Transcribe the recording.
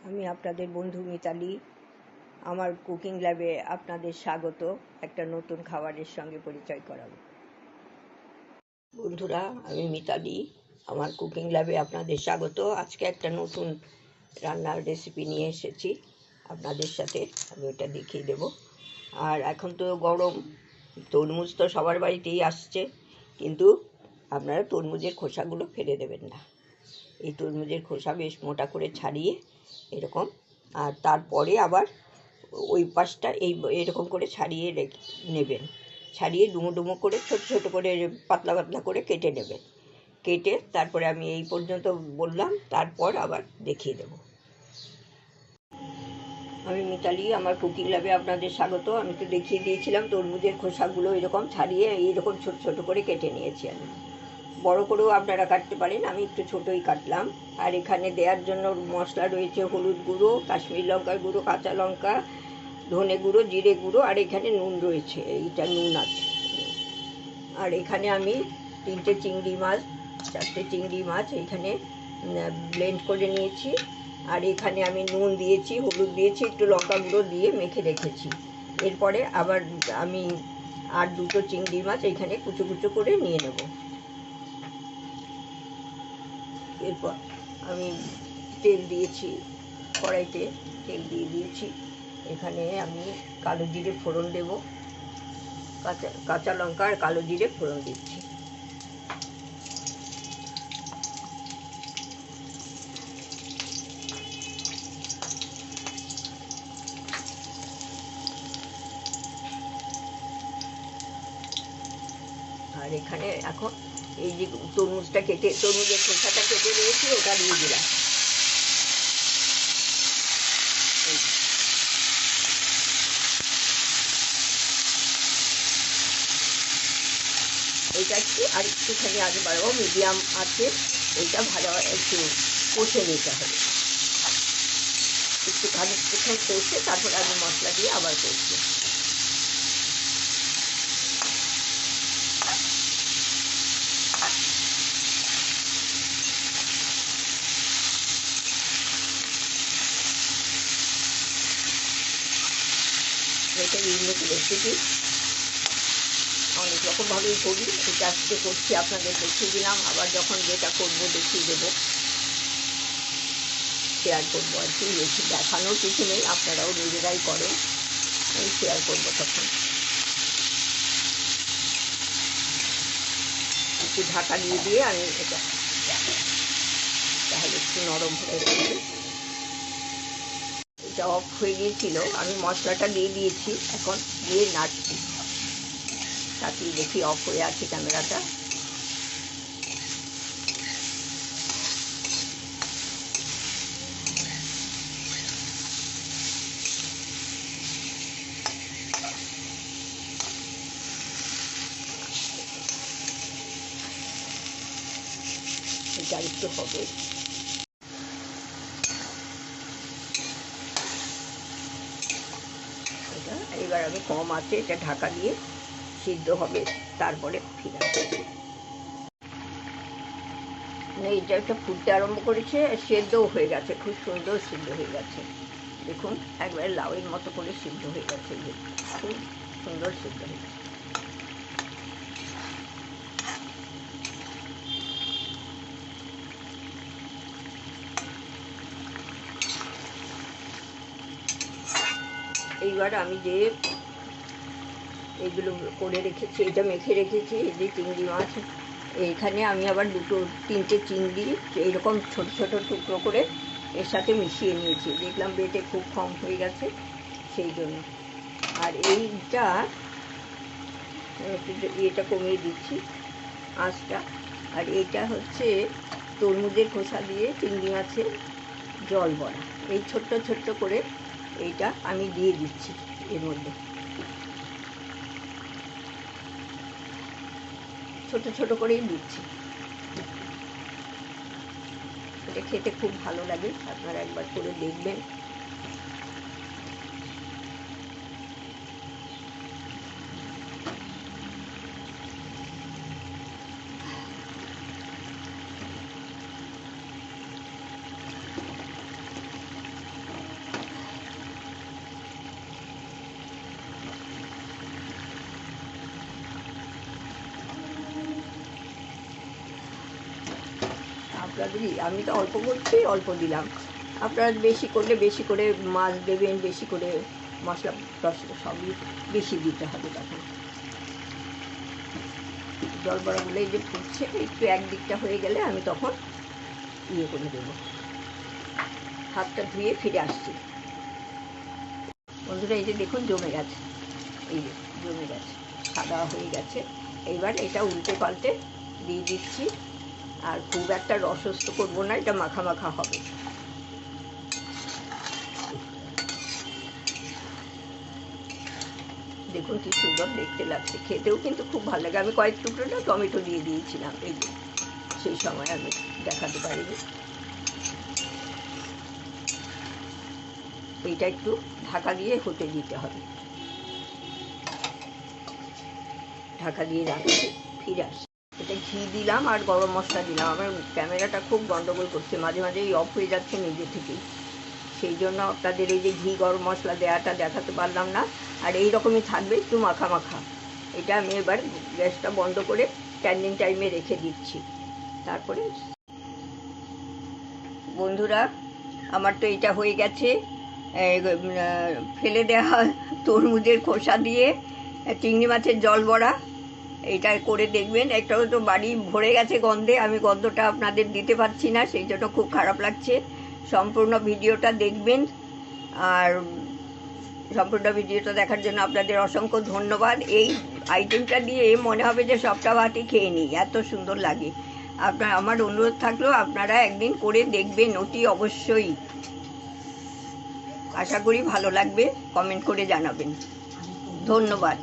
আমি আপনাদের বন্ধু মিতালি। আমার কুকিং ল্যাবে আপনাদের স্বাগত। একটা নতুন খাবারের সঙ্গে পরিচয় করাবো। বন্ধুরা, আমি মিতালি, আমার কুকিং ল্যাবে আপনাদের স্বাগত। আজকে একটা নতুন রান্নার রেসিপি নিয়ে এসেছি আপনাদের সাথে। আমি ওটা দেখিয়ে দেব। আর এখন তো গরম, তরমুজ তো সবার বাড়িতেই আসছে, কিন্তু আপনারা তরমুজের খোসাগুলো ফেলে দেবেন না। এই তরমুজের খোসা বেশ মোটা করে ছাড়িয়ে এরকম, আর তারপরে আবার ওই পাশটা এরকম করে ছাড়িয়ে নেবেন। ছাড়িয়ে ডুমো ডুমো করে ছোট ছোট করে পাতলা পাতলা করে কেটে নেবেন। কেটে তারপরে আমি এই পর্যন্ত বললাম, তারপর আবার দেখিয়ে দেব। আমি মিতালি, আমার কুকিং ল্যাবে আপনাদের স্বাগত। আমি তো দেখিয়ে দিয়েছিলাম তরমুজের খোসাগুলো এরকম ছাড়িয়ে এইরকম ছোট ছোট করে কেটে নিয়েছি। আমি বড় করেও আপনারা কাটতে পারেন, আমি একটু ছোটোই কাটলাম। আর এখানে দেওয়ার জন্য মশলা রয়েছে হলুদ গুঁড়ো, কাশ্মীরি লঙ্কার গুঁড়ো, কাঁচা লঙ্কা, ধনে গুঁড়ো, জিরে গুঁড়ো, আর এখানে নুন রয়েছে, এইটা নুন আছে। আর এখানে আমি 3টে চিংড়ি মাছ, 4টে চিংড়ি মাছ এইখানে ব্লেন্ড করে নিয়েছি। আর এখানে আমি নুন দিয়েছি, হলুদ দিয়েছি, একটু লঙ্কা গুঁড়ো দিয়ে মেখে রেখেছি। এরপরে আবার আমি আর 2টো চিংড়ি মাছ এইখানে কুচো কুচো করে নিয়ে নেব। এরপর আমি তেল দিয়েছি, কড়াইতে তেল দিয়ে দিয়েছি। এখানে আমি কালো জিরে ফোড়ন দেব, কাঁচা লঙ্কা আর কালো জিরে ফোড়ন দিচ্ছি। আর এখানে এখন এই যে তরমুজের খোসাটা কেটে রয়েছে, ওটা দিয়ে দিলাম। এইটা আর একটুখানি আগে বাড়াবো, মিডিয়াম আছে। এইটা ভালো একটু কষে নিতে হবে, একটু খানিকক্ষণ কষে তারপর আমি মশলা দিয়ে আবার করছি। এটা ইউনিক রেসিপি, অনেক রকমভাবেই করি। এটা আজকে করছি, আপনাদের দেখিয়ে দিলাম। আবার যখন যেটা করবো দেখিয়ে দেবো, শেয়ার করবো আর কি। বেশি দেখানোর কিছু নেই, আপনারাও নিজেরাই করেন, আমি শেয়ার করবো তখন। একটু ঢাকা দিয়ে আমি এটা তাহলে একটু নরম হয়ে গেছে। এটা অফ হয়ে গিয়েছিল, আমি মশলাটা দিয়ে দিয়েছি, এখন দিয়ে নাড়ছি। তাকিয়ে দেখি অফ হয়ে আছে ক্যামেরাটা। এটা একটু হবে। এটা এবার আমি কম আছে, এটা ঢাকা দিয়ে সিদ্ধ হবে, তারপরে ফিরে আসছি। এটা একটা ফুটতে আরম্ভ করেছে, সেদ্ধও হয়ে গেছে, খুব সুন্দর সিদ্ধ হয়ে গেছে। দেখুন, একবারে লাউয়ের মতো করে সিদ্ধ হয়ে গেছে, খুব সুন্দর সিদ্ধ হয়ে গেছে। এইবার আমি যে এগুলো করে রেখেছি, এটা মেখে রেখেছি, এই যে চিংড়ি মাছ, এইখানে আমি আবার 3টে চিংড়ি এইরকম ছোট ছোট টুকরো করে এর সাথে মিশিয়ে নিয়েছি। দেখলাম বেটে খুব কম হয়ে গেছে, সেই জন্য। আর এইটা একটু এটা কমিয়ে দিচ্ছি আঁচটা। আর এইটা হচ্ছে তরমুজের খোসা দিয়ে চিংড়ি মাছের জল বড়া, এই ছোট্ট ছোট্ট করে এইটা আমি দিয়ে দিচ্ছি এর মধ্যে। ছোট ছোট করেই দিচ্ছি। এটা খেতে খুব ভালো লাগে, আপনারা একবার করে দেখবেন। আপনাদের আমি তো অল্প করছি, অল্প দিলাম। আপনারা বেশি করলে বেশি করে মাছ দেবেন, বেশি করে মশলা টসলা সবই বেশি দিতে হবে। তখন জল বড়াগুলো এই যে ফুটছে, একটু একদিকটা হয়ে গেলে আমি তখন ইয়ে করে দেবো। হাতটা ধুয়ে ফিরে আসছি। বন্ধুরা এই যে দেখুন জমে গেছে, এই যে জমে গেছে, সাদা হয়ে গেছে। এইবার এটা উল্টে পাল্টে দিয়ে দিচ্ছি। আর খুব একটা রসস্ত করবো না, এটা মাখা মাখা হবে। দেখুন কি সুন্দর দেখতে লাগছে, খেতেও কিন্তু খুব ভালো লাগে। আমি কয়েক টুকরোটা টমেটো দিয়ে দিয়েছিলাম, এই যে সেই সময় আমি দেখাতে পারিনি। এইটা একটু ঢাকা দিয়ে হতে দিতে হবে। ঢাকা দিয়ে রাখছি, ফিরে আসছি। এটা ঘি দিলাম আর গরম মশলা দিলাম। আমার ক্যামেরাটা খুব গন্ডগোল করছে, মাঝে মাঝেই অফ হয়ে যাচ্ছে নিজে থেকেই। সেই জন্য আপনাদের এই যে ঘি গরম মশলা দেওয়াটা দেখাতে পারলাম না। আর এই রকমই থাকবে, একটু মাখা মাখা। এটা আমি এবার গ্যাসটা বন্ধ করে স্ট্যান্ডিং টাইমে রেখে দিচ্ছি। তারপরে বন্ধুরা আমার তো এটা হয়ে গেছে, ফেলে দেওয়া তরমুজের খোসা দিয়ে চিংড়ি মাছের জল বড়া। এটা করে দেখবেন। একটাও তো বাড়ি ভরে গেছে গন্ধে, আমি গন্ধটা আপনাদের দিতে পারছি না, সেই জন্য খুব খারাপ লাগছে। সম্পূর্ণ ভিডিওটা দেখবেন। আর সম্পূর্ণ ভিডিওটা দেখার জন্য আপনাদের অসংখ্য ধন্যবাদ। এই আইটেমটা দিয়ে মনে হবে যে সবটা ভাতই খেয়ে নিই, এত সুন্দর লাগে। আমার অনুরোধ থাকলো আপনারা একদিন করে দেখবেন অতি অবশ্যই। আশা করি ভালো লাগবে, কমেন্ট করে জানাবেন। ধন্যবাদ।